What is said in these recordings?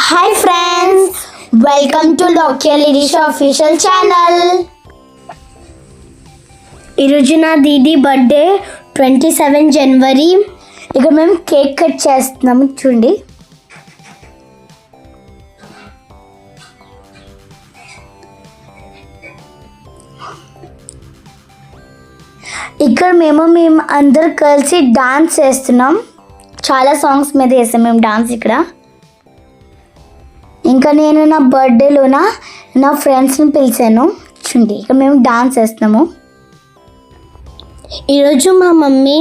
Hi friends, welcome to local edition official channel. ఈరోజు నా దీది birthday 27 జనవరి. ఇక మేము కేక్ కట్ చేస్తున్నాము, చూడండి. ఇక్కడ మేము అందరు కలిసి డాన్స్ చేస్తున్నాం. చాలా సాంగ్స్ మీద వేసాం మేము డాన్స్ ఇక్కడ. ఇంకా నేను నా బర్త్డేలోన నా ఫ్రెండ్స్ని పిలిచాను, చూడండి. ఇక్కడ మేము డాన్స్ చేస్తున్నాము. ఈరోజు మా మమ్మీ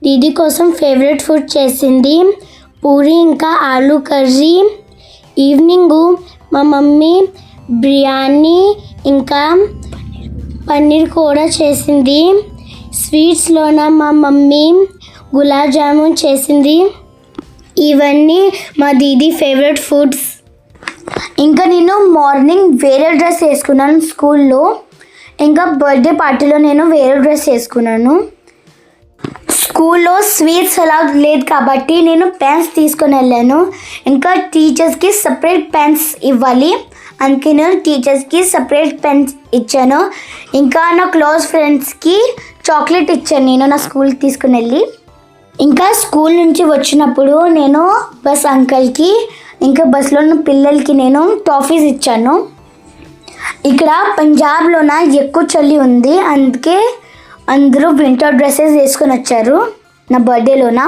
దీది కోసం ఫేవరెట్ ఫుడ్ చేసింది, పూరి ఇంకా ఆలూ కర్రీ. ఈవినింగు మా మమ్మీ బిర్యానీ ఇంకా పన్నీర్ కూడా చేసింది. స్వీట్స్లోన మా మమ్మీ గులాబ్ జామున్ చేసింది. ఇవన్నీ మా దీది ఫేవరెట్ ఫుడ్స్. ఇంకా నేను మార్నింగ్ వేరే డ్రెస్ వేసుకున్నాను స్కూల్లో. ఇంకా బర్త్డే పార్టీలో నేను వేరే డ్రెస్ వేసుకున్నాను. స్కూల్లో స్వీట్స్ అలా లేదు కాబట్టి నేను పెన్స్ తీసుకొని వెళ్ళాను. ఇంకా టీచర్స్కి సపరేట్ పెన్స్ ఇవ్వాలి, అందుకే నేను టీచర్స్కి సపరేట్ పెన్స్ ఇచ్చాను. ఇంకా నా క్లోజ్ ఫ్రెండ్స్కి చాక్లెట్ ఇచ్చాను నేను నా స్కూల్కి తీసుకుని వెళ్ళి. ఇంకా స్కూల్ నుంచి వచ్చినప్పుడు నేను బస్ అంకల్కి ఇంకా బస్సులో ఉన్న పిల్లలకి నేను టాఫీస్ ఇచ్చాను. ఇక్కడ పంజాబ్లోన ఎక్కువ చలి ఉంది, అందుకే అందరూ వింటర్ డ్రెస్సెస్ వేసుకొని వచ్చారు నా బర్త్డేలోన.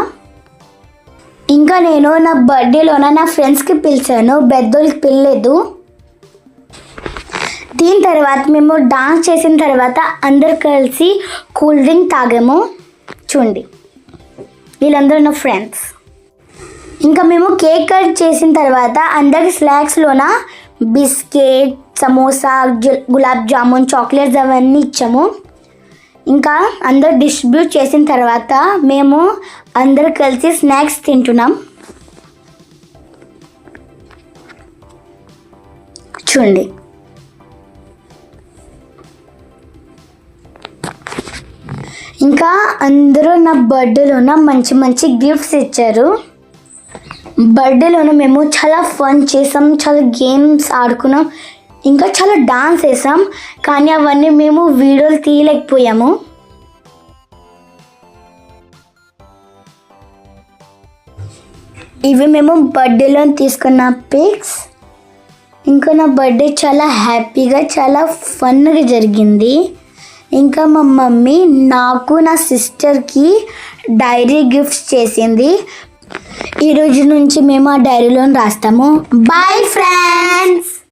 ఇంకా నేను నా బర్త్డేలోన నా ఫ్రెండ్స్కి పిలిచాను, పెద్దోళ్ళకి పిలలేదు. దీని తర్వాత మేము డాన్స్ చేసిన తర్వాత అందరు కలిసి కూల్ డ్రింక్ తాగాము, చూడండి. వీళ్ళందరూ నా ఫ్రెండ్స్. ఇంకా మేము కేక్ కట్ చేసిన తర్వాత అందరికి స్నాక్స్లోన బిస్కెట్, సమోసా, గులాబ్ జామున్, చాక్లెట్స్ అవన్నీ ఇచ్చాము. ఇంకా అందరు డిస్ట్రిబ్యూట్ చేసిన తర్వాత మేము అందరు కలిసి స్నాక్స్ తింటున్నాం, చూడండి. ఇంకా అందరూ నా బర్త్డేలోన మంచి మంచి గిఫ్ట్స్ ఇచ్చారు. బర్త్డేలోన మేము చాలా ఫన్ చేసాం, చాలా గేమ్స్ ఆడుకున్నాం, ఇంకా చాలా డాన్స్ వేసాం. కానీ అవన్నీ మేము వీడియోలు తీయలేకపోయాము. ఇవి మేము బర్త్డేలో తీసుకున్న పిక్స్. ఇంకా నా బర్త్డే చాలా హ్యాపీగా చాలా ఫన్గా జరిగింది. ఇంకా మా మమ్మీ నాకు నా సిస్టర్కి డైరీ గిఫ్ట్స్ చేసింది. ఈరోజు నుంచి మేము ఆ డైరీలో రాస్తాము. Bye friends.